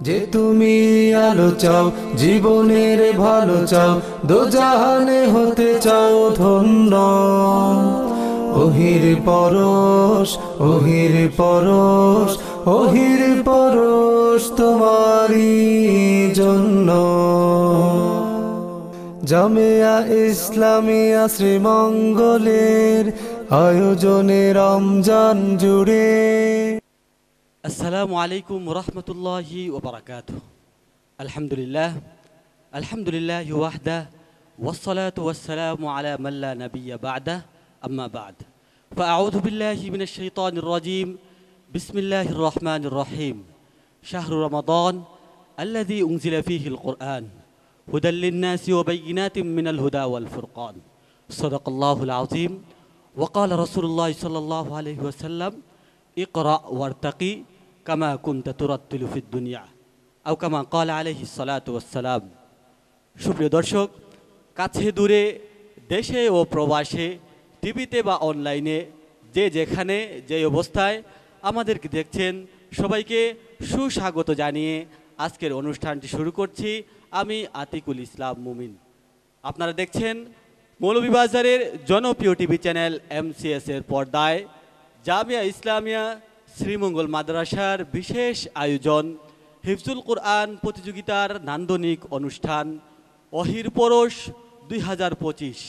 যে তুমি আলো চাও, জীবনের ভালো চাও, দোজাহানে হতে চাও ধন্য। ওহির পরশ, ওহির পরশ, ওহির পরশ তোমারই জন্য। জামিয়া ইসলামিয়া শ্রীমঙ্গলের আয়োজনে রমজান জুড়ে। আসসালামু আলাইকুম ওরহমতুল্লাহি ওবারাকাতুহু। আলহামদুলিল্লাহ, আলহামদুলিল্লাহ ওয়াহদা, ওয়াসসালাতু ওয়াসসালামু আলা মান লা নাবিয়্যা বা'দা, আম্মা বা'দ। ফাআউযু বিল্লাহি মিনাশ শাইতানির রাজীম। বিসমিল্লাহির রহমানির রহিম। শাহরু রমাদান আল্লাযী উনজিলা ফীহিল কুরআন হুদাল লিন-নাসি ওয়া বায়্যিনাতিম মিনাল হুদা ওয়াল ফুরকান। সাদাকাল্লাহুল আযীম। ওয়া ক্বালা রাসূলুল্লাহ সাল্লাল্লাহু আলাইহি ওয়াসাল্লাম ইকরা ওয়ারতাকি কামা কুনতা তুরাত্তিলু ফিদ দুনিয়া আও কামা ক্বালা আলাইহিস সালাতু ওয়াসসালাম। সুপ্রিয় দর্শক, কাছে দূরে, দেশে ও প্রবাসে, টিভিতে বা অনলাইনে, যে যেখানে যে অবস্থায় আমাদেরকে দেখছেন, সবাইকে সুস্বাগত জানিয়ে আজকের অনুষ্ঠানটি শুরু করছি। আমি আতিকুল ইসলাম মুমিন। আপনারা দেখছেন মৌলভীবাজারের জনপ্রিয় টিভি চ্যানেল MCS এর পর্দায় জামিয়া ইসলামিয়া শ্রীমঙ্গল মাদ্রাসার বিশেষ আয়োজন হিফজুল কুরআন প্রতিযোগিতার নান্দনিক অনুষ্ঠান ওহির পরশ 2025।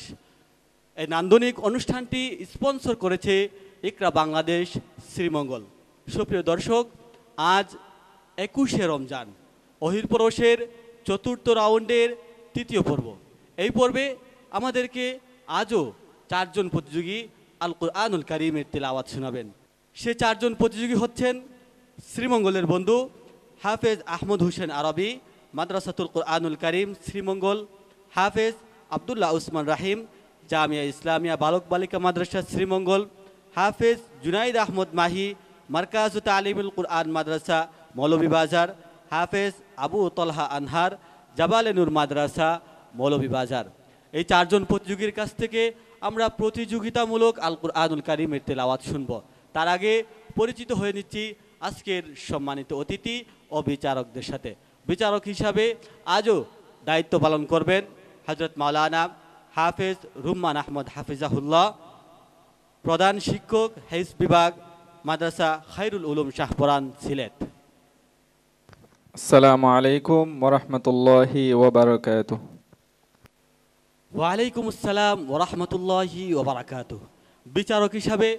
এই নান্দনিক অনুষ্ঠানটি স্পন্সর করেছে ইকরা বাংলাদেশ শ্রীমঙ্গল। সুপ্রিয় দর্শক, আজ 21শে রমজান, ওহির পরশের চতুর্থ রাউন্ডের তৃতীয় পর্ব। এই পর্বে আমাদেরকে আজও 4 জন প্রতিযোগী আল কুরআনুল কারীমের তিলাওয়াত শোনাবেন। সে 4 জন প্রতিযোগী হচ্ছেন শ্রীমঙ্গলের বন্ধু হাফেজ আহমদ হোসেন আরবি, মাদ্রাসাতুল কুরআনুল কারীম শ্রীমঙ্গল; হাফেজ আব্দুল্লাহ উসমান রাহিম, জামিয়া ইসলামিয়া বালক বালিকা মাদ্রাসা শ্রীমঙ্গল; হাফেজ জুনাইদ আহমদ মাহি, মারকাজু তালিমুল কুরআন মাদ্রাসা মৌলভীবাজার; হাফেজ আবু তলহা আনহার, জাবালে নূর মাদ্রাসা মৌলভীবাজার। এই 4 জন প্রতিযোগীর কাছ থেকে আমরা প্রতিযোগিতামূলক আল কুরআনুল কারীমের তেলাওয়াত শুনব। তার আগে পরিচিত হয়ে নিচ্ছি আজকের সম্মানিত অতিথি ও বিচারকদের সাথে। বিচারক হিসাবে আজও দায়িত্ব পালন করবেন হযরত মাওলানা হাফেজ রুম্মান আহমদ হাফিজাহুল্লাহ, প্রধান শিক্ষক হেফজ বিভাগ, মাদ্রাসা খায়রুল উলুম শাহপরান, সিলেট। আসসালামু আলাইকুম ওয়া রাহমাতুল্লাহি ওয়া বারাকাতুহু। ওয়ালাইকুম আসসালাম ওয়া রাহমাতুল্লাহি ওয়া বারাকাতুহু। বিচারক হিসাবে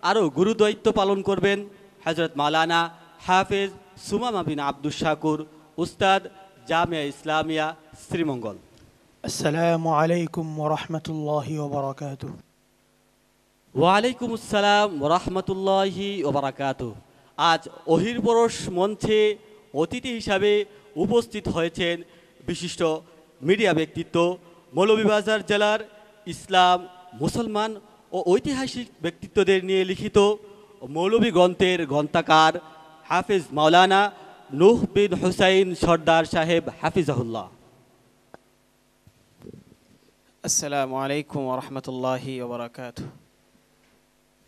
আরও গুরুদায়িত্ব পালন করবেন হযরত মাওলানা হাফেজ সুমামা বিন আব্দুস শাকুর, উস্তাদ, জামিয়া ইসলামিয়া শ্রীমঙ্গল। আসসালামু আলাইকুম ওয়া রাহমাতুল্লাহি ওয়া বারাকাতুহু। ওয়ালাইকুম আসসালাম ওয়া রাহমাতুল্লাহি ওয়া বারাকাতুহু। আজ ওহির পরশ মঞ্চে অতিথি হিসাবে উপস্থিত হয়েছেন বিশিষ্ট মিডিয়া ব্যক্তিত্ব, মৌলভীবাজার জেলার ইসলাম, মুসলমান ও ঐতিহাসিক ব্যক্তিত্বদের নিয়ে লিখিত মৌলভী গ্রন্থের গ্রন্থকার হাফেজ মাওলানা নূহ বিন হুসাইন সর্দার সাহেব হাফিজাহুল্লাহ। আসসালামু আলাইকুম ওয়া রাহমাতুল্লাহি ওয়া বারাকাতুহু।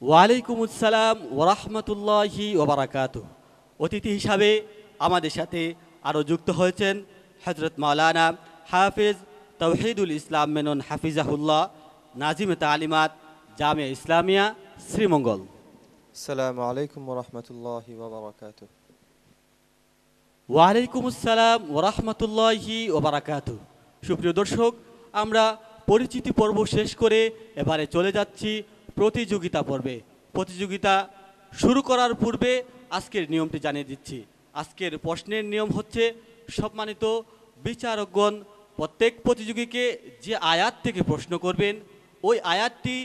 ওয়ালাইকুম আসসালাম ওয়া রাহমাতুল্লাহি ওয়া বারাকাতুহু। অতিথি হিসাবে আমাদের সাথে আরও যুক্ত হয়েছেন হযরত মাওলানা হাফেজ তাওহীদুল ইসলাম মেনন হাফিজাহুল্লাহ, নাজিমে তালিমাত, জামিয়া ইসলামিয়া শ্রীমঙ্গল। আসসালামু আলাইকুম ওয়া রাহমাতুল্লাহি ওয়া বারাকাতুহু। ওয়ালাইকুম আসসালাম ওয়া রাহমাতুল্লাহি ওয়া বারাকাতুহু। সুপ্রিয় দর্শক, আমরা পরিচিতি পর্ব শেষ করে এবারে চলে যাচ্ছি প্রতিযোগিতা পর্বে। প্রতিযোগিতা শুরু করার পূর্বে আজকের নিয়মটি জানিয়ে দিচ্ছি। আজকের প্রশ্নের নিয়ম হচ্ছে, সম্মানিত বিচারকগণ প্রত্যেক প্রতিযোগীকে যে আয়াত থেকে প্রশ্ন করবেন, ওই আয়াতটি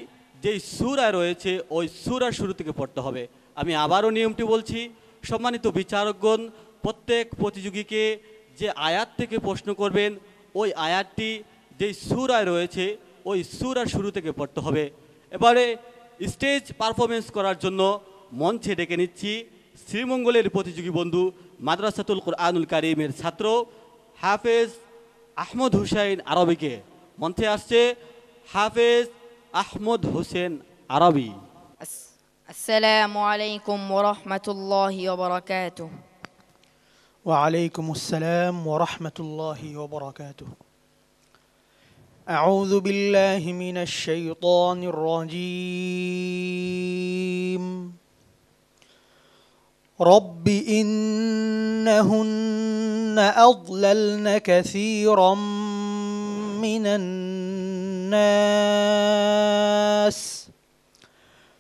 যেই সূরায় রয়েছে ওই সূরার শুরু থেকে পড়তে হবে। আমি আবারও নিয়মটি বলছি, সম্মানিত বিচারকগণ প্রত্যেক প্রতিযোগীকে যে আয়াত থেকে প্রশ্ন করবেন, ওই আয়াতটি যেই সূরায় রয়েছে ওই সূরার শুরু থেকে পড়তে হবে। এবারে স্টেজ পারফরমেন্স করার জন্য মঞ্চে ডেকে নিচ্ছি শ্রীমঙ্গলের প্রতিযোগী বন্ধু, মাদ্রাসাতুল কুরআনুল কারীমের ছাত্র হাফেজ আহমদ হুসাইন আরবিকে। মঞ্চে আসছে হাফেজ আহমদ হোসেন আরবি। আসসালামু আলাইকুম ওয়া রাহমাতুল্লাহি ওয়া বারাকাতুহু। وعليكم السلام ورحمة الله وبركاته. أعوذ بالله من الشيطان الرجيم. رب إنهن أضللن كثيرا من الناس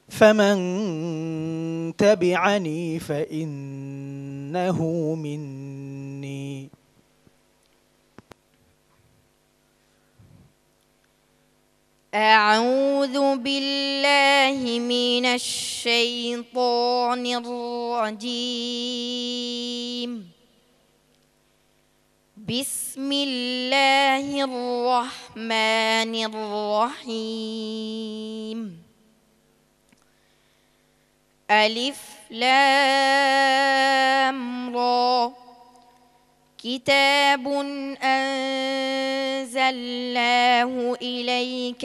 فمن تبعني فإنه مني. أعوذ بالله من الشيطان الرجيم. بسم الله الرحمن الرحيم. ألف لام را كتاب أنزلناه إليك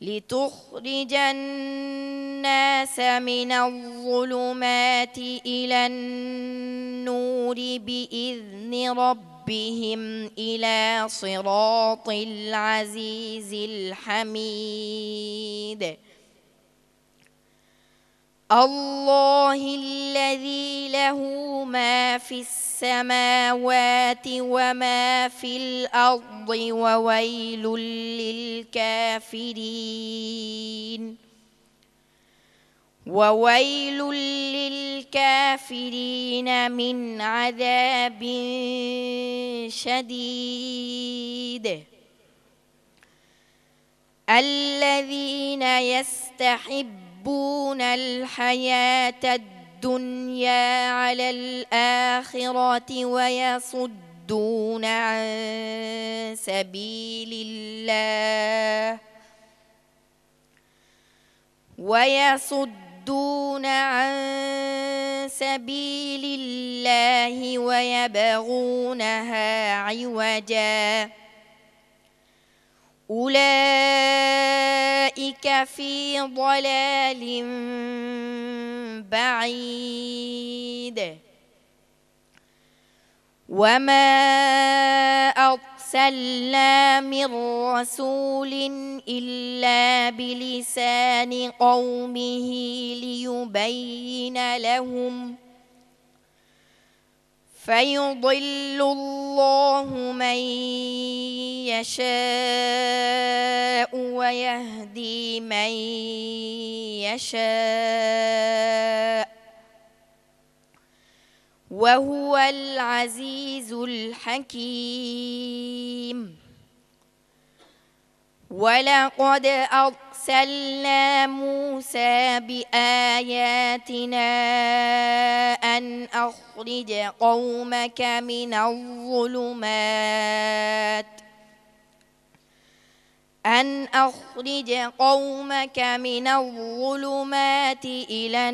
لتخرج الناس من الظلمات إلى النور بإذن ربهم إلى صراط العزيز الحميد. الله الذي له ما في السماوات وما في الأرض وويل للكافرين من عذاب شديد. الذين يستحبون الحياة الدنيا على الآخرة ويصدون عن سبيل الله ويبغونها عوجا أولئك في ضلال بعيد. وما أرسلنا من رسول إلا بلسان قومه ليبين لهم فيضل الله من يشاء ويهدي من يشاء وهو العزيز الحكيم. ولقد أرسلنا موسى بآياتنا أن أخرج قومك من الظلمات إلى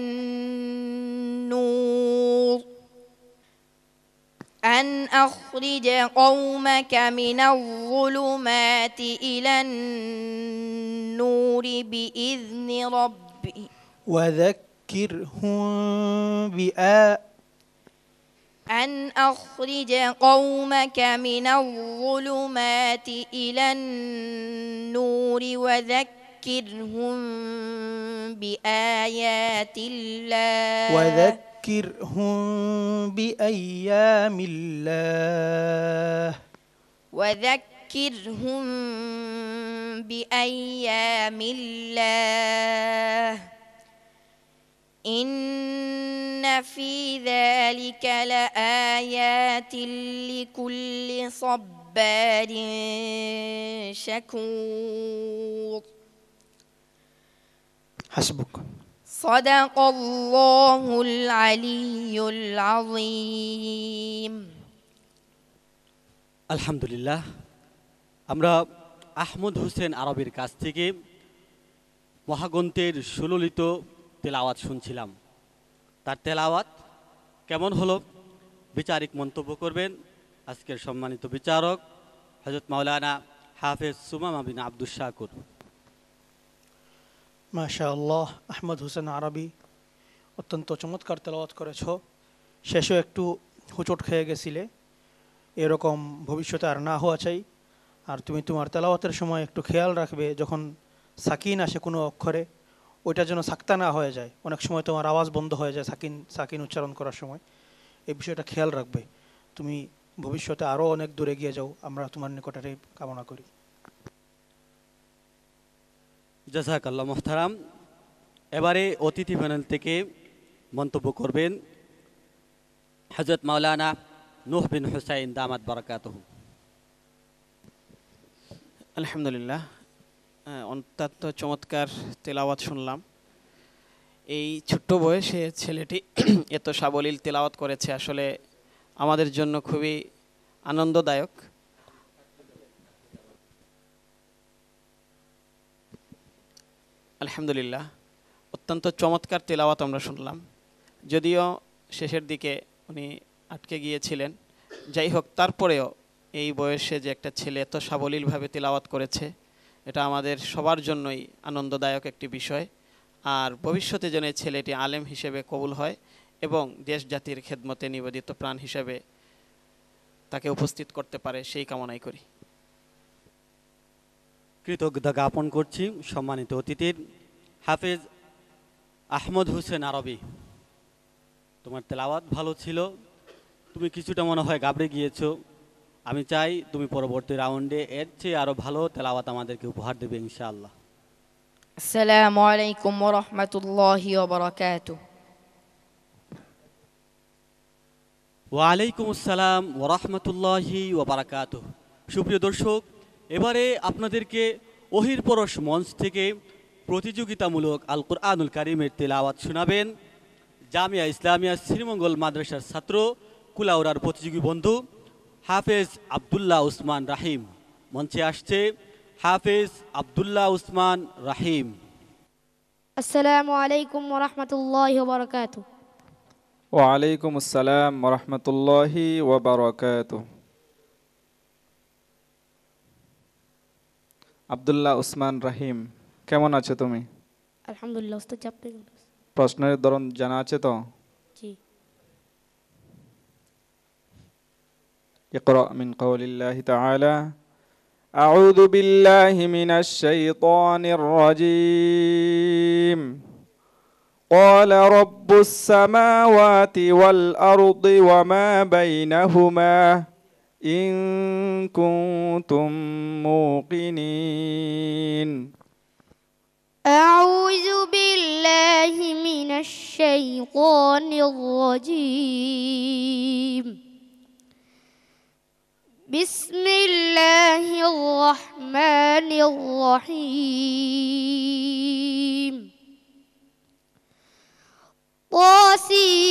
النور بإذن ربهم وذكرهم بآيات الله وذكرهم بأيام الله إن في ذلك لآيات لكل صبار شكور. حسبك. صدق الله العلي العظيم. আলহামদুলিল্লাহ, আমরা আহমদ হোসেন আরবির কাছ থেকে মহাগ্রন্থের সুললিত তেলাওয়াত শুনছিলাম। তার তেলাওয়াত কেমন হলো বিচারিক মন্তব্য করবেন আজকের সম্মানিত বিচারক হযরত মাওলানা হাফেজ সুমামা বিন আব্দুস শাকুর। মাশাআল্লাহ, আহমদ হোসেন আরবি অত্যন্ত চমৎকার তেলাওয়াত করেছো। শেষে একটু হোঁচট খেয়ে গেছিলে, এরকম ভবিষ্যতে আর না হওয়া চাই। আর তুমি তোমার তেলাওয়াতের সময় একটু খেয়াল রাখবে, যখন সাকিন আসে কোনো অক্ষরে ওইটা যেন সাক্তা না হয়ে যায়। অনেক সময় তোমার আওয়াজ বন্ধ হয়ে যায় সাকিন সাকিন উচ্চারণ করার সময়, এই বিষয়টা খেয়াল রাখবে। তুমি ভবিষ্যতে আরও অনেক দূরে গিয়ে যাও, আমরা তোমার নিকটে কামনা করি। জাযাকাল্লাহ মুহতারাম। এবারে অতিথি প্যানেল থেকে মন্তব্য করবেন হযরত মাওলানা নূহ বিন হুসাইন দামাত বারাকাতুহু। আলহামদুলিল্লাহ, অত্যন্ত চমৎকার তেলাওয়াত শুনলাম। এই ছোট্ট বয়সে ছেলেটি এত সাবলীল তেলাওয়াত করেছে, আসলে আমাদের জন্য খুবই আনন্দদায়ক। আলহামদুলিল্লাহ, অত্যন্ত চমৎকার তেলাওয়াত আমরা শুনলাম। যদিও শেষের দিকে উনি আটকে গিয়েছিলেন, যাই হোক তারপরেও এই বয়সে যে একটা ছেলে এত সাবলীলভাবে তেলাওয়াত করেছে, এটা আমাদের সবার জন্যই আনন্দদায়ক একটি বিষয়। আর ভবিষ্যতে যেন এই ছেলেটি আলেম হিসেবে কবুল হয় এবং দেশ জাতির খেদমতে নিবেদিত প্রাণ হিসেবে তাকে উপস্থিত করতে পারে, সেই কামনাই করি। কৃতজ্ঞতা জ্ঞাপন করছি সম্মানিত অতিথির। হাফেজ আহমদ হোসেন আরবি, তোমার তেলাওয়াত ভালো ছিল, তুমি কিছুটা মনে হয় ঘাবড়ে গিয়েছো। আমি চাই তুমি পরবর্তী রাউন্ডে এর চেয়ে আরও ভালো তেলাওয়াত আমাদেরকে উপহার দেবে ইনশাআল্লাহ। আসসালামু আলাইকুম ওয়া রাহমাতুল্লাহি ওয়া বারাকাতুহু। ওয়ালাইকুম আসসালাম ওয়া রাহমাতুল্লাহি ওয়া বারাকাতুহু। সুপ্রিয় দর্শক, এবারে আপনাদেরকে ওহির পরশ মঞ্চ থেকে প্রতিযোগিতামূলক আল কুরআনুল কারীমের তেলাওয়াত শোনাবেন জামিয়া ইসলামিয়া শ্রীমঙ্গল মাদ্রাসার ছাত্র কুলাউড়ার প্রতিযোগী বন্ধু হাফেজ আব্দুল্লাহ উসমান রাহিম। মঞ্চে আসছে হাফেজ আব্দুল্লাহ উসমান রাহিম। আসসালামু আলাইকুম ওয়া রাহমাতুল্লাহি ওয়া বারাকাতুহু। ওয়ালাইকুম আসসালাম ওয়া রাহমাতুল্লাহি ওয়া বারাকাতুহু। আব্দুল্লাহ উসমান রাহিম, কেমন আছো তুমি? আলহামদুলিল্লাহ, উস্তাদ আপনি? প্রশ্নের ধরন জানা আছে তো? জি। ইকরা মিন কওলিল্লাহি তাআলা আউযু বিল্লাহি মিনাশ শাইতানির রাজীম قال رب السماوات والأرض وما بينهما إن كنتم موقنين أعوذ بالله من الشيطان الرجيم بسم الله الرحمن الرحيم طاسيم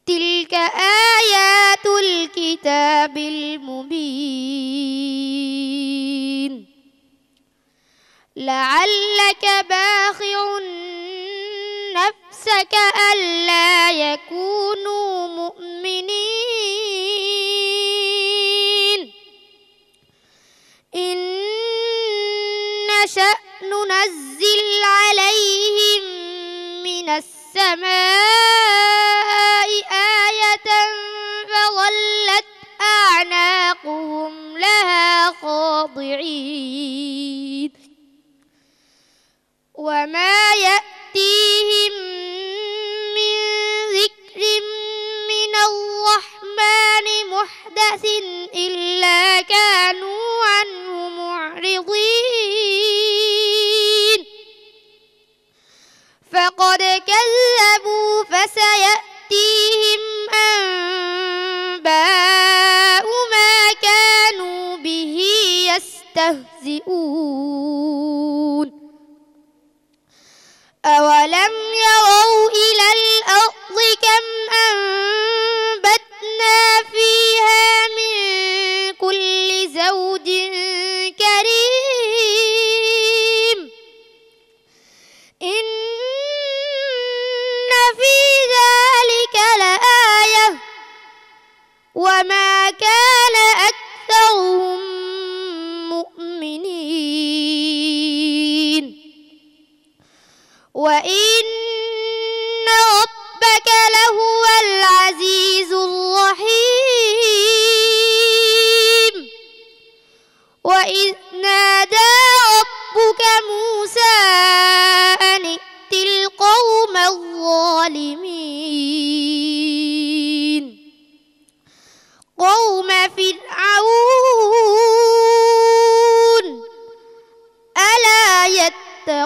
تلك آيات الكتاب المبين لعلك باخع نفسك ألا يكونوا مؤمنين إن نشأ ننزل عليهم من السماء آية فظلت أعناقهم لها خاضعين وما يأتيهم من ذكر من الرحمن محدث إلا كانوا عنه معرضين فقد كذبوا فسيأتيهم أنباء ما كانوا به يستهزئون أولم يروا إلى الأرض كم أنبتنا فيها من كل زوج كريم إن في ذلك لآية وما كان وإذ نادى ربك موسى أن ائت القوم الظالمين قوم فرعون ألا يتقون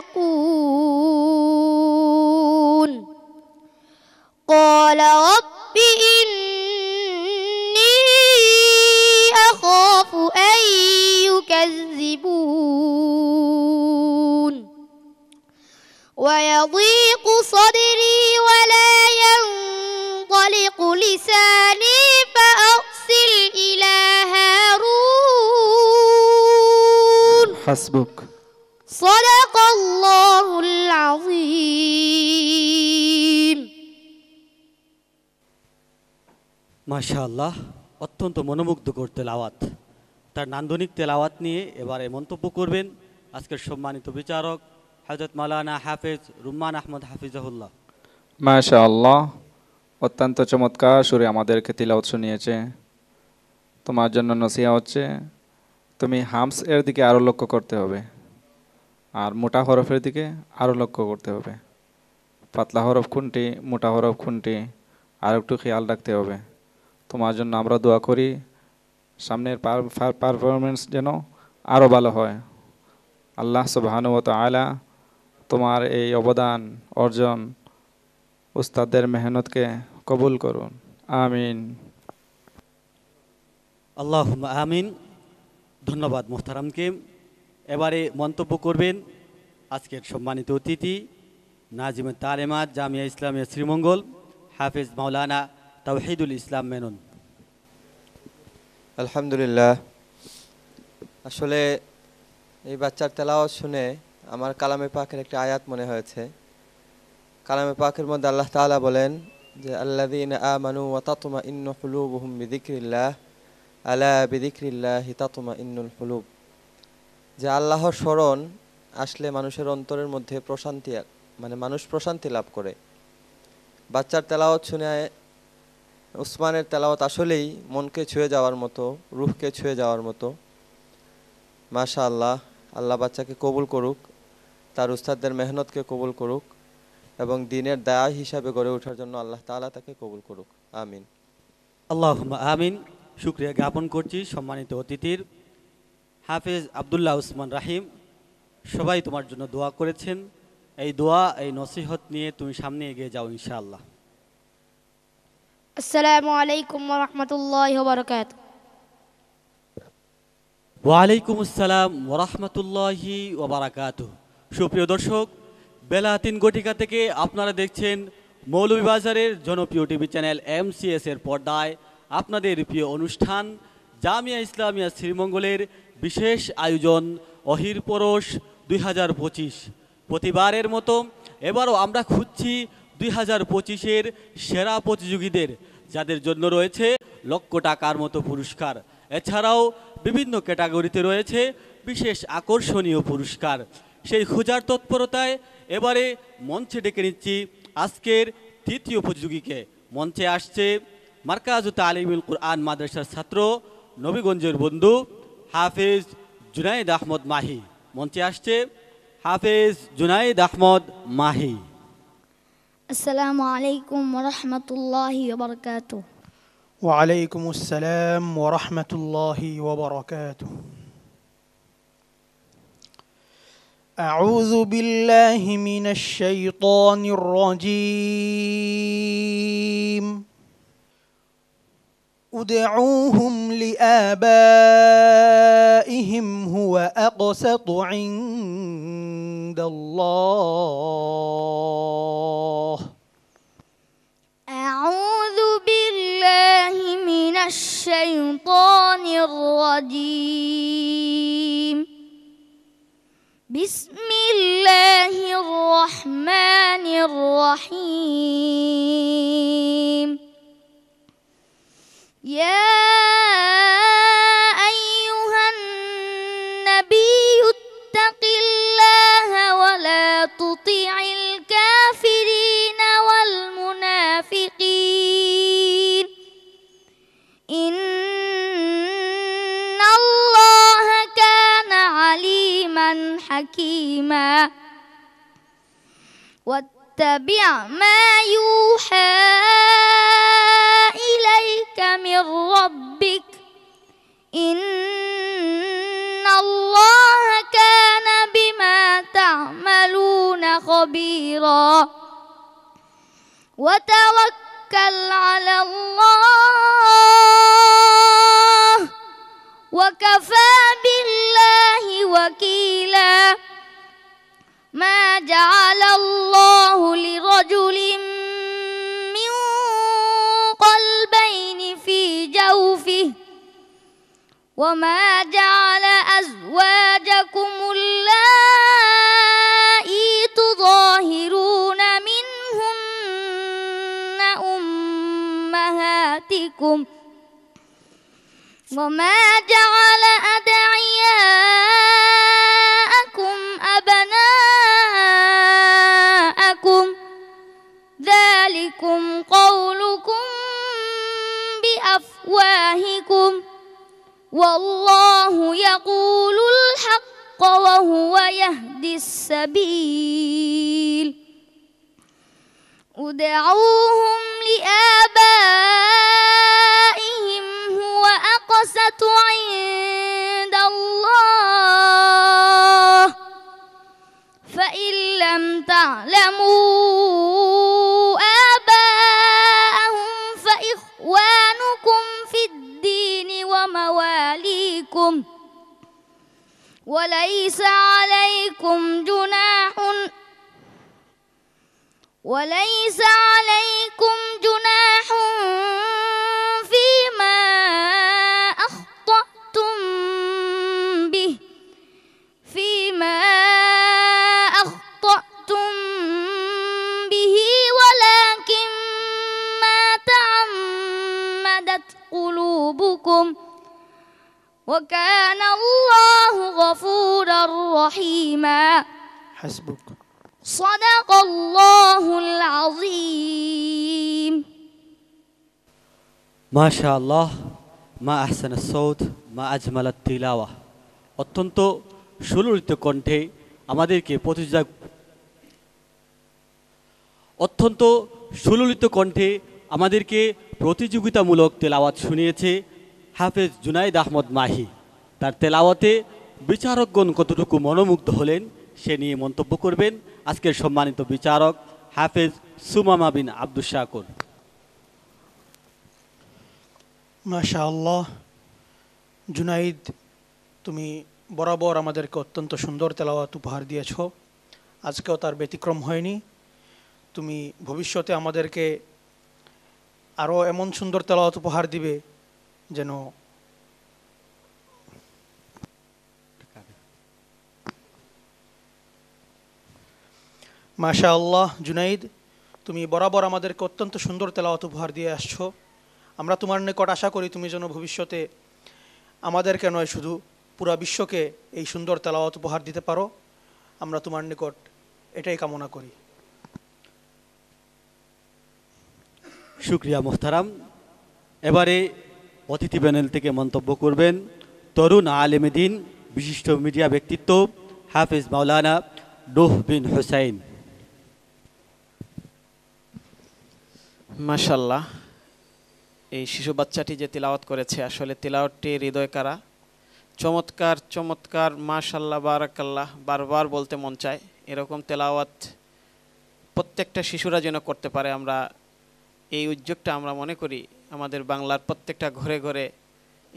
قال رب إني أخاف أن يكذبون ويضيق صدري ولا ينطلق لساني فأرسل إلى هارون حسبك صدق الله العظيم মাশাআল্লাহ, অত্যন্ত মনোমুগ্ধকর তেলাওয়াত। তার নান্দনিক তেলাওয়াত নিয়ে এবারে মন্তব্য করবেন আজকের সম্মানিত বিচারক হযরত মাওলানা হাফেজ রুম্মান আহমদ হাফিজাহুল্লাহ। মাশাআল্লাহ, অত্যন্ত চমৎকার সুরে আমাদেরকে তিলাওয়াত শুনিয়েছে। তোমার জন্য নসিহা হচ্ছে, তুমি হামস এর দিকে আরও লক্ষ্য করতে হবে, আর মোটা হরফের দিকে আরও লক্ষ্য করতে হবে। পাতলা হরফ কোনটি, মোটা হরফ কোনটি, আর একটু খেয়াল রাখতে হবে। তোমার জন্য আমরা দোয়া করি সামনের পারফরমেন্স যেন আরও ভালো হয়। আল্লাহ সুবহানাহু ওয়া তাআলা তোমার এই অবদান অর্জন উস্তাদের মেহনতকে কবুল করুন, আমিন। আল্লাহুম্মা আমিন। ধন্যবাদ মোহতারামকে। এবারে মন্তব্য করবেন আজকের সম্মানিত অতিথি নাজিমে তালেমাত জামিয়া ইসলামিয়া শ্রীমঙ্গল হাফেজ মাওলানা তাওহিদুল ইসলাম মেনন। আলহামদুলিল্লাহ। আসলে এই বাচ্চার তেলাওয়াত শুনে আমার কালামে পাকের একটা আয়াত মনে হয়েছে। কালামে পাকের মধ্যে আল্লাহ তাআলা বলেন যে আল্লাযীনা আমানু ওয়া তাতমাইন্নু কুলুবুহুম বিযিকরিল্লাহ আলা বিযিকরিল্লাহি তাতমাইন্নুল কুলুব। যে আল্লাহর স্মরণ আসলে মানুষের অন্তরের মধ্যে প্রশান্তি, মানে মানুষ প্রশান্তি লাভ করে। বাচ্চার তেলাওয়াত শুনে উসমানের তেলাওয়াত আসলেই মনকে ছুঁয়ে যাওয়ার মতো, রূহকে ছুঁয়ে যাওয়ার মতো। মাশাআল্লাহ, আল্লাহ বাচ্চাকে কবুল করুক, তার উস্তাদদের মেহনতকে কবুল করুক এবং দ্বীনের দায় হিসাবে গড়ে ওঠার জন্য আল্লাহ তাআলা তাকে কবুল করুক, আমিন। আল্লাহুম্মা আমিন। শুকরিয়া জ্ঞাপন করছি সম্মানিত অতিথির হাফেজ আব্দুল্লাহ উসমান রাহিম। সবাই তোমার জন্য দোয়া করেছেন। এই দোয়া, এই নসিহত নিয়ে তুমি সামনে এগিয়ে যাও ইনশাআল্লাহ। আসসালামু আলাইকুম ওয়া রাহমাতুল্লাহি ওয়া বারাকাতুহু। ওয়ালাইকুম আসসালাম ওয়া রাহমাতুল্লাহি ওয়া বারাকাতুহু। সুপ্রিয় দর্শক, বেলা 3 ঘটিকা থেকে আপনারা দেখছেন মৌলভীবাজারের জনপ্রিয় টিভি চ্যানেল MCS এর পর্দায় আপনাদের প্রিয় অনুষ্ঠান জামিয়া ইসলামিয়া শ্রীমঙ্গলের বিশেষ আয়োজন অহির পরশ 2025। প্রতিবারের মতো এবারও আমরা খুঁজছি 2025-এর সেরা প্রতিযোগীদের, যাদের জন্য রয়েছে লক্ষ টাকার মতো পুরস্কার। এছাড়াও বিভিন্ন ক্যাটাগরিতে রয়েছে বিশেষ আকর্ষণীয় পুরস্কার। সেই খোঁজার তৎপরতায় এবারে মঞ্চে ডেকে নিচ্ছি আজকের তৃতীয় প্রতিযোগীকে। মঞ্চে আসছে মারকাজু তালিমুল কুরআন মাদ্রাসার ছাত্র, নবীগঞ্জের বন্ধু হাফেজ জুনাইদ আহমদ মাহি। মঞ্চে আসছে হাফেজ জুনাইদ আহমদ মাহি। আসসালামু আলাইকুম ওয়া রাহমাতুল্লাহি ওয়া বারাকাতুহু। ওয়ালাইকুম আসসালাম ওয়া রাহমাতুল্লাহি ওয়া বারাকাতুহু। আউযু বিল্লাহি মিনাশ শাইতানির রাজীম। উদউহুম লিআবাইহিম হুয়া আকসাতু ইনদাল্লাহ। أعوذ بالله من الشيطان الرجيم. بسم الله الرحمن الرحيم. يا أيها النبي اتق الله ولا تطع الكافرين والمنافقين إن الله حكيما واتبع ما يوحى إليك من ربك إن الله كان بما تعملون خبيرا وتوكل على الله وكفى بالله وكيلا ما جعل الله لرجل من قلبين في جوفه وما جعل أزواجكم اللائي تظاهرون منهن أمهاتكم وما جعل أدعياءكم أبناءكم ذلكم قولكم بأفواهكم والله يقول الحق وهو يهدي السبيل ادعوهم لآبائهم هو أقسط عند الله فإن لم تعلموا آباءهم فإخوانكم في الدين ومواليكم وليس عليكم جناح فيما أخطأتم به ولكن ما تعمدت قلوبكم وكان الله غفورا رحيما حسبك صدق الله العظيم ما شاء الله ما أحسن الصوت ما أجمل التلاوة অত্যন্ত সুললিত কণ্ঠে আমাদেরকে প্রতিযোগিতামূলক তেলাওয়াত শুনিয়েছে হাফেজ জুনাইদ আহমদ মাহি। তার তেলাওয়াতে বিচারকগণ কতটুকু মনোমুগ্ধ হলেন সে নিয়ে মন্তব্য করবেন আজকের সম্মানিত বিচারক হাফেজ সুমামা বিন আব্দুস শাকুর। মাশাআল্লাহ, জুনাইদ, তুমি বরাবর আমাদেরকে অত্যন্ত সুন্দর তেলাওয়াত উপহার দিয়েছ, আজকেও তার ব্যতিক্রম হয়নি। তুমি ভবিষ্যতে আমাদেরকে আরও এমন সুন্দর তেলাওয়াত উপহার দিবে যেন মাশাআল্লাহ। জুনাইদ, তুমি বরাবর আমাদেরকে অত্যন্ত সুন্দর তেলাওয়াত উপহার দিয়ে আসছো। আমরা তোমার নিকট আশা করি তুমি যেন ভবিষ্যতে আমাদেরকে নয় শুধু পুরা বিশ্বকে এই সুন্দর তেলাওয়াত উপহার দিতে পারো। আমরা তোমার নিকট এটাই কামনা করি। শুকরিয়া মোহতারাম। এবারে অতিথি প্যানেল থেকে মন্তব্য করবেন তরুণ আলেম দ্বীন বিশিষ্ট মিডিয়া ব্যক্তিত্ব হাফেজ মাওলানা নূহ বিন হুসাইন। মাশাল্লাহ, এই শিশু বাচ্চাটি যে তিলাওয়াত করেছে আসলে তিলাওয়াতটি হৃদয় কারা, চমৎকার চমৎকার, মাশাল্লাহ বারাকাল্লাহ, বারবার বলতে মন চায় এরকম তেলাওয়াত প্রত্যেকটা শিশুরা যেন করতে পারে। আমরা এই উদ্যোগটা আমরা মনে করি আমাদের বাংলার প্রত্যেকটা ঘরে ঘরে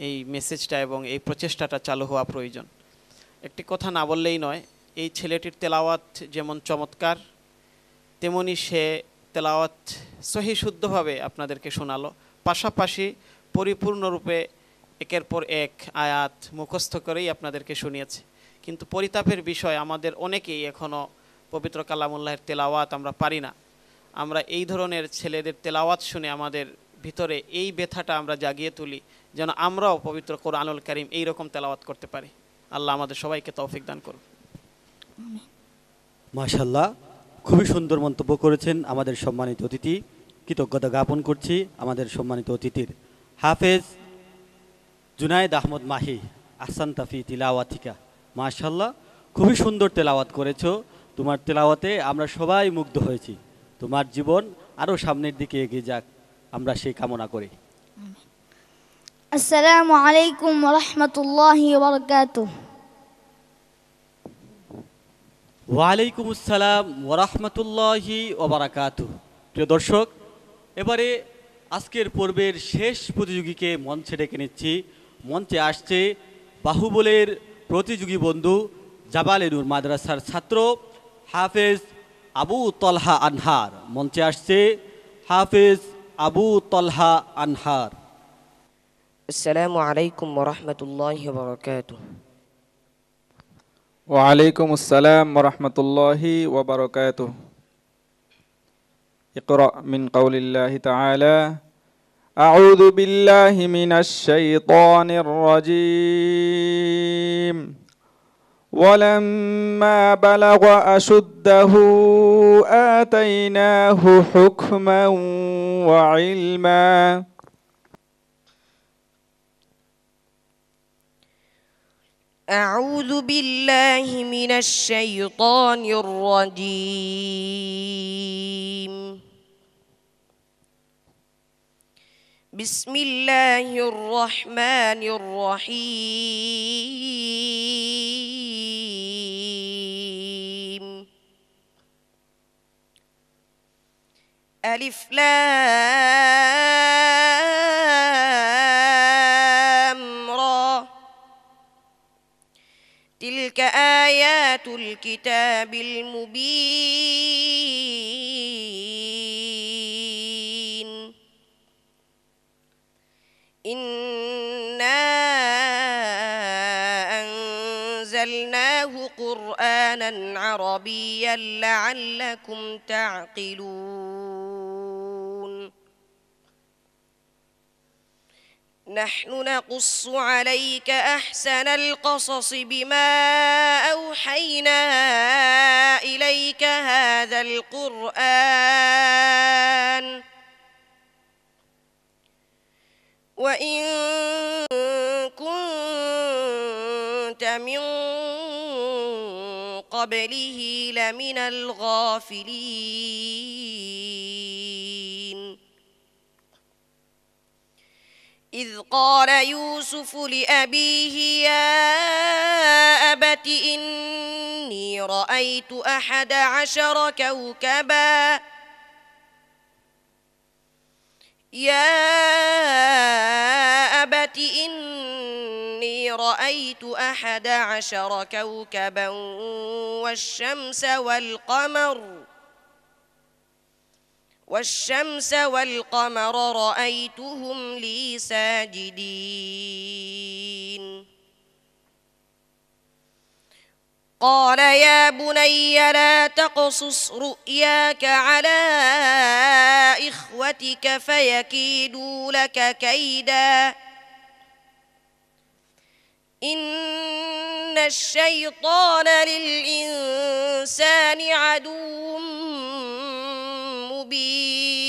এই মেসেজটা এবং এই প্রচেষ্টাটা চালু হওয়া প্রয়োজন। একটি কথা না বললেই নয়, এই ছেলেটির তেলাওয়াত যেমন চমৎকার তেমনি সে তেলাওয়াত সহি শুদ্ধভাবে আপনাদেরকে শোনালো, পাশাপাশি পরিপূর্ণরূপে একের পর এক আয়াত মুখস্থ করেই আপনাদেরকে শুনিয়েছে। কিন্তু পরিতাপের বিষয় আমাদের অনেকেই এখনও পবিত্র কালামুল্লাহের তেলাওয়াত আমরা পারি না। আমরা এই ধরনের ছেলেদের তেলাওয়াত শুনে আমাদের ভিতরে এই ব্যথাটা আমরা জাগিয়ে তুলি যেন আমরাও পবিত্র কোরআনুল কারীম এইরকম তেলাওয়াত করতে পারি। আল্লাহ আমাদের সবাইকে তৌফিক দান করুন। মাশাল্লাহ, খুবই সুন্দর মন্তব্য করেছেন আমাদের সম্মানিত অতিথি। কৃতজ্ঞতা জ্ঞাপন করছি আমাদের সম্মানিত অতিথির। হাফেজ জুনাইদ আহমদ মাহি, আহসান তাফি তিলাওয়াতিকা। মাশাল্লাহ, খুবই সুন্দর তেলাওয়াত করেছো। তোমার তেলাওয়াতে আমরা সবাই মুগ্ধ হয়েছি। তোমার জীবন আরও সামনের দিকে এগিয়ে যাক, আমরা সেই কামনা করি। আসসালামু আলাইকুম ওয়া রাহমাতুল্লাহি ওয়া বারাকাতুহু। ওয়ালাইকুম আসসালাম ওয়া রাহমাতুল্লাহি ওয়া বারাকাতুহু। প্রিয় দর্শক, এবারে আজকের পর্বের শেষ প্রতিযোগীকে মঞ্চে ডেকে নিচ্ছি। মঞ্চে আসছে বাহুবলের প্রতিযোগী বন্ধু জাবালে নূর মাদ্রাসার ছাত্র হাফেজ আবু তলহা আনহার। মঞ্চে আসছে হাফেজ আবু তলহা আনহার। আসসালামু আলাইকুম ওয়া রাহমাতুল্লাহি ওয়া বারাকাতুহু। ওয়ালাইকুম আসসালাম ওয়া রাহমাতুল্লাহি ওয়া বারাকাতুহু। ইকরা মিন কাউলিল্লাহি তাআলা আউযু বিল্লাহি মিনাশ শাইতানির রাজীম ولما بلغ أشده آتيناه حكما وعلما أعوذ بالله من الشيطان الرجيم بسم الله الرحمن الرحيم ألف لام را تلك آيات الكتاب المبين إنا أنزلناه قرآنا عربيا لعلكم تعقلون نحن نقص عليك أحسن القصص بما أوحينا إليك هذا القرآن وإن كنت من قبله لمن الغافلين إذ قال يوسف لأبيه يا أبت إني رأيت 11 كوكبا يا أبت إني رأيت 11 كوكبا والشمس والقمر رأيتهم لي ساجدين قال يا بني لا تقصص رؤياك على إخوتك فيكيدوا لك كيدا إن الشيطان للإنسان عدو مبين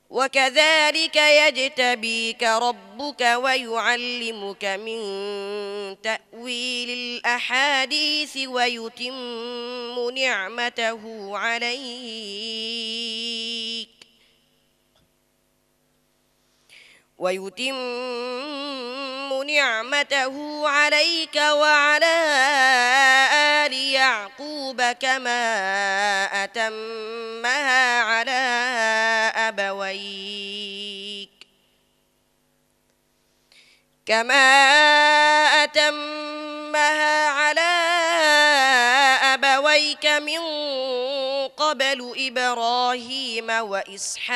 وكذلك يجتبيك ربك ويعلمك من تأويل الأحاديث ويتم نعمته عليك وعلى آل يعقوب كما أتمها على أبويك من قبل إبراهيم وإسحاق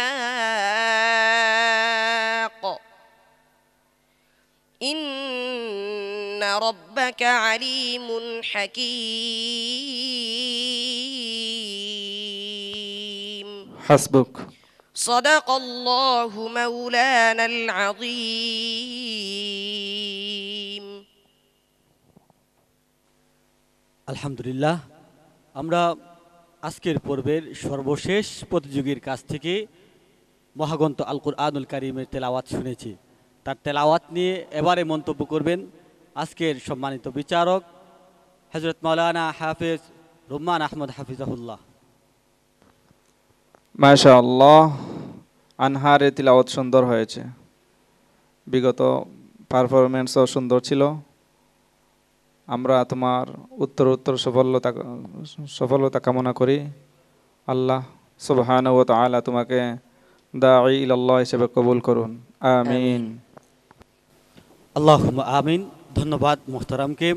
إن ربك عليم حكيم حسبك صدق الله مولانا العظيم আলহামদুলিল্লাহ, আমরা আজকের পর্বের সর্বশেষ প্রতিযোগীর কাছ থেকে মহাগ্রন্থ আল কুরআনুল কারীমের তেলাওয়াত শুনেছি। তার তেলাওয়াত নিয়ে এবারে মন্তব্য করবেন আজকের সম্মানিত বিচারক হযরত মাওলানা হাফেজ রুম্মান আহমদ হাফিজাহুল্লাহ। মাশাআল্লাহ, আনহারের তিলাওয়াত সুন্দর হয়েছে, বিগত পারফরমেন্সও সুন্দর ছিল। আমরা তোমার উত্তর সফলতা কামনা করি। আল্লাহ সুবহানাহু ওয়া তাআলা তোমাকে দাঈ ইলাল্লাহ হিসেবে কবুল করুন, আমিন। আল্লাহুম্মা আমিন। ধন্যবাদ মুহতারামকে।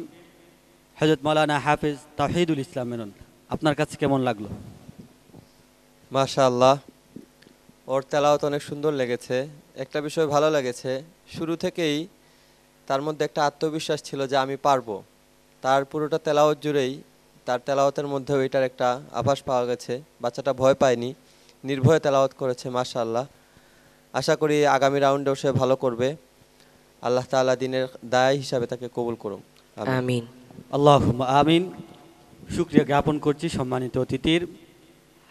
হযরত মাওলানা হাফেজ তাওহীদুল ইসলাম মেনন, আপনার কাছে কেমন লাগলো? মাশাআল্লাহ, ওর তেলাওয়াত অনেক সুন্দর লেগেছে। একটা বিষয় ভালো লেগেছে, শুরু থেকেই তার মধ্যে একটা আত্মবিশ্বাস ছিল যে আমি পারবো। তার পুরোটা তেলাওয়াত জুড়েই তার তেলাওয়াতের মধ্যেও এটার একটা আভাস পাওয়া গেছে। বাচ্চাটা ভয় পায়নি, নির্ভয়ে তেলাওয়াত করেছে। মাশাআল্লাহ, আশা করি আগামী রাউন্ডেও সে ভালো করবে। আল্লাহ তাআলা দিনের দায় হিসাবে তাকে কবুল করুন, আমিন। আল্লাহুম্মা আমিন। শুকরিয়া জ্ঞাপন করছি সম্মানিত অতিথির।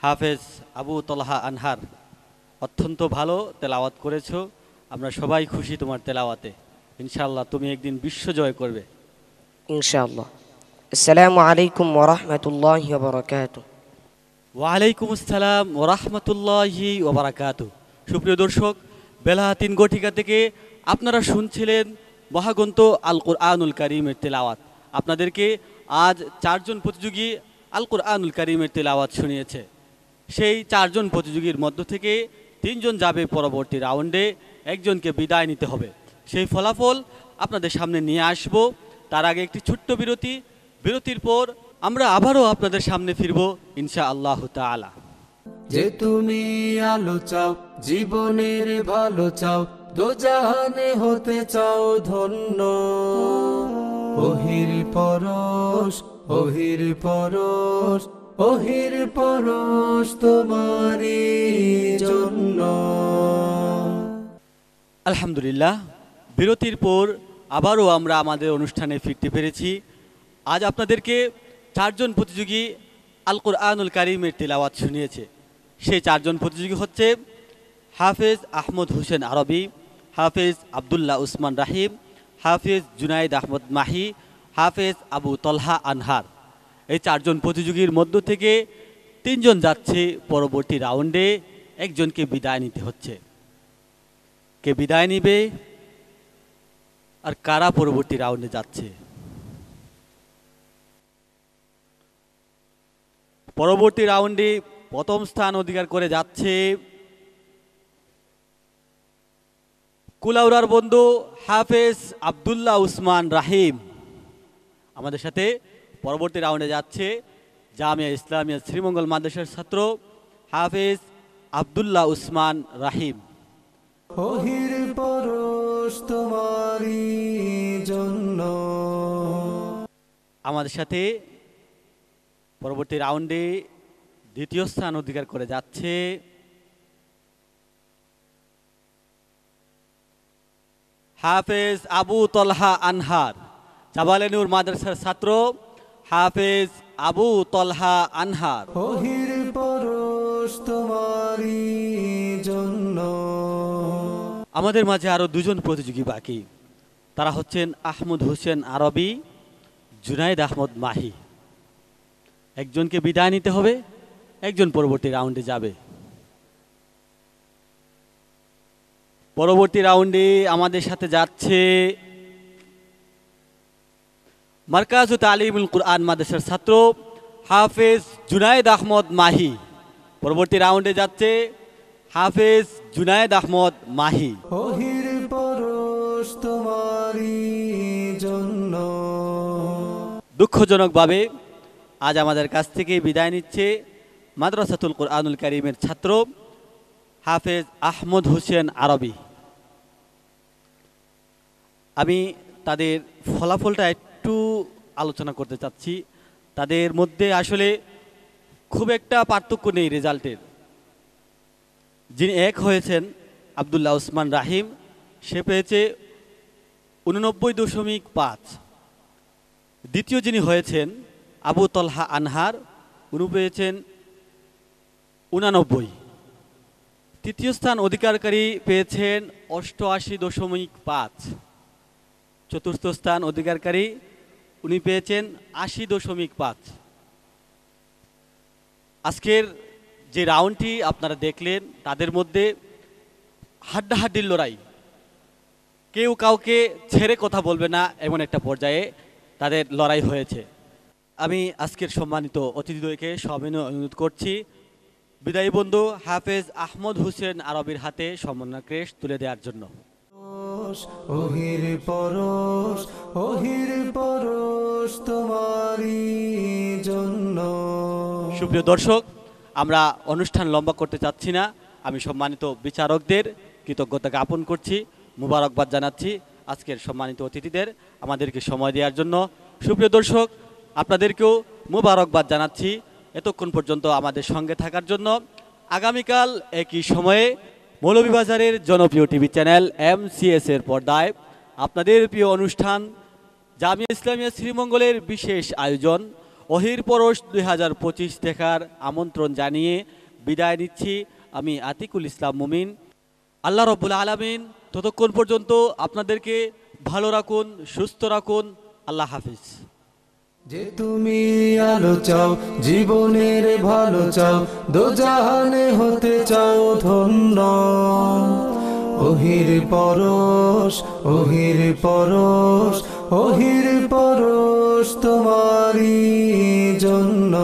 হাফেজ আবু তলহা আনহার, অত্যন্ত ভালো তেলাওয়াত করেছো। আমরা সবাই খুশি তোমার তেলাওয়াতে। ইনশাআল্লাহ তুমি একদিন বিশ্বজয় করবে ইনশাআল্লাহ। আসসালামু আলাইকুম ওয়া রাহমাতুল্লাহি ওয়া বারাকাতুহু। ওয়ালাইকুম আসসালাম ওয়া রাহমাতুল্লাহি ওয়া বারাকাতুহু। সুপ্রিয় দর্শক, বেলা 3 ঘটিকা থেকে আপনারা শুনছিলেন মহাগ্রন্থ আল কুরআনুল কারীমের তেলাওয়াত। আপনাদেরকে আজ 4 জন প্রতিযোগী আল কুরআনুল কারীমের তেলাওয়াত শুনিয়েছে। সেই 4 জন প্রতিযোগীর মধ্য থেকে 3 জন যাবে পরবর্তী রাউন্ডে, একজনকে বিদায় নিতে হবে। সেই ফলাফল আপনাদের সামনে নিয়ে আসব। তার আগে একটি ছোট্ট বিরতি। বিরতির পর আমরা আবারও আপনাদের সামনে ফিরব ইনশাআল্লাহ তাআলা। যে তুমি আলো চাও, জীবনের ভালো চাও, দোজাহানে হতে চাও ধন্য। ওহির পরশ, ওহির পরশ, ওহির পরশ তোমারই জন্য। আলহামদুলিল্লাহ, বিরতির পর আবারও আমরা আমাদের অনুষ্ঠানে ফিরতে পেরেছি। আজ আপনাদেরকে 4 জন প্রতিযোগী আল কুরআনুল কারীমের তেলাওয়াত শুনিয়েছে। সেই 4 জন প্রতিযোগী হচ্ছে হাফেজ আহমদ হোসেন আরবি, হাফেজ আব্দুল্লাহ উসমান রাহিম, হাফেজ জুনাইদ আহমদ মাহি, হাফেজ আবু তলহা আনহার। এই 4 জন প্রতিযোগীর মধ্য থেকে 3 জন যাচ্ছে পরবর্তী রাউন্ডে, একজনকে বিদায় নিতে হচ্ছে। কে বিদায় নিবে আর কারা পরবর্তী রাউন্ডে যাচ্ছে? পরবর্তী রাউন্ডে প্রথম স্থান অধিকার করে যাচ্ছে কুলাউড়ার বন্ধু হাফেজ আব্দুল্লাহ উসমান রাহিম। আমাদের সাথে পরবর্তী রাউন্ডে যাচ্ছে জামিয়া ইসলামিয়া শ্রীমঙ্গল মাদ্রাসার ছাত্র হাফেজ আব্দুল্লাহ উসমান রাহিম। ওহির পরশ তোমারই জন্য। আমাদের সাথে পরবর্তী রাউন্ডে দ্বিতীয় স্থান অধিকার করে যাচ্ছে হাফেজ আবু তলহা আনহার, জাবালেনুর মাদ্রাসার ছাত্র হাফেজ আবু তলহা আনহার। ওহির পরশ তোমারই জন্য। আমাদের মাঝে আরো 2 জন প্রতিযোগী বাকি। তারা হচ্ছেন আহমদ হোসেন আরবি, জুনাইদ আহমদ মাহি। একজনকে বিদায় নিতে হবে, একজন পরবর্তী রাউন্ডে যাবে। পরবর্তী রাউন্ডে আমাদের সাথে যাচ্ছে মারকাজু তালিমুল কুরআন মাদ্রাসার ছাত্র হাফেজ জুনাইদ আহমদ মাহি। পরবর্তী রাউন্ডে যাচ্ছে হাফেজ জুনাইদ আহমদ মাহি। ওহির পরশ তোমারই জন্য। দুঃখজনকভাবে আজ আমাদের কাছ থেকে বিদায় নিচ্ছে মাদ্রাসাতুল কুরআনুল কারীমের ছাত্র হাফেজ আহমদ হোসেন আরবি। আমি তাদের ফলাফলটা একটু আলোচনা করতে চাচ্ছি। তাদের মধ্যে আসলে খুব একটা পার্থক্য নেই রেজাল্টের। যিনি 1 হয়েছেন আব্দুল্লাহ উসমান রাহিম, সে পেয়েছে 89.5। দ্বিতীয় যিনি হয়েছেন আবু তলহা আনহার, উনি পেয়েছেন 89। তৃতীয় স্থান অধিকারকারী পেয়েছেন 88.5। চতুর্থ স্থান অধিকারকারী, উনি পেয়েছেন ৮০.৫। আজকের যে রাউন্ডটি আপনারা দেখলেন তাদের মধ্যে হাড্ডাহাড্ডির লড়াই, কেউ কাউকে ছেড়ে কথা বলবে না এমন একটা পর্যায়ে তাদের লড়াই হয়েছে। আমি আজকের সম্মানিত অতিথিদ্বয়কে সবিনয় অনুরোধ করছি বিদায়ী বন্ধু হাফেজ আহমদ হোসেন আরবির হাতে সম্মাননা ক্রেস্ট তুলে দেওয়ার জন্য। ওহির পরশ, ওহির পরশ তোমারই জন্য। সুপ্রিয় দর্শক, আমরা অনুষ্ঠান লম্বা করতে চাচ্ছি না। আমি সম্মানিত বিচারকদের কৃতজ্ঞতা জ্ঞাপন করছি, মুবারকবাদ জানাচ্ছি আজকের সম্মানিত অতিথিদের আমাদেরকে সময় দেওয়ার জন্য। সুপ্রিয় দর্শক, আপনাদেরকেও মুবারকবাদ জানাচ্ছি এতক্ষণ পর্যন্ত আমাদের সঙ্গে থাকার জন্য। আগামীকাল একই সময়ে মৌলভীবাজারের জনপ্রিয় টিভি চ্যানেল MCS এর পর্দায় আপনাদের প্রিয় অনুষ্ঠান জামিয়া ইসলামিয়া শ্রীমঙ্গলের বিশেষ আয়োজন ওহির পরশ 2025 দেখার আমন্ত্রণ জানিয়ে বিদায় নিচ্ছি আমি আতিকুল ইসলাম মুমিন। আল্লাহ রব্বুল আলামিন ততক্ষণ পর্যন্ত আপনাদেরকে ভালো রাখুন, সুস্থ রাখুন। আল্লাহ হাফিজ। যে তুমি আলো চাও, জীবনের ভালো চাও, দোজাহানে হতে চাও ধন্য। ওহির পরশ, ওহির পরশ, ওহির পরশ তোমারই জন্য।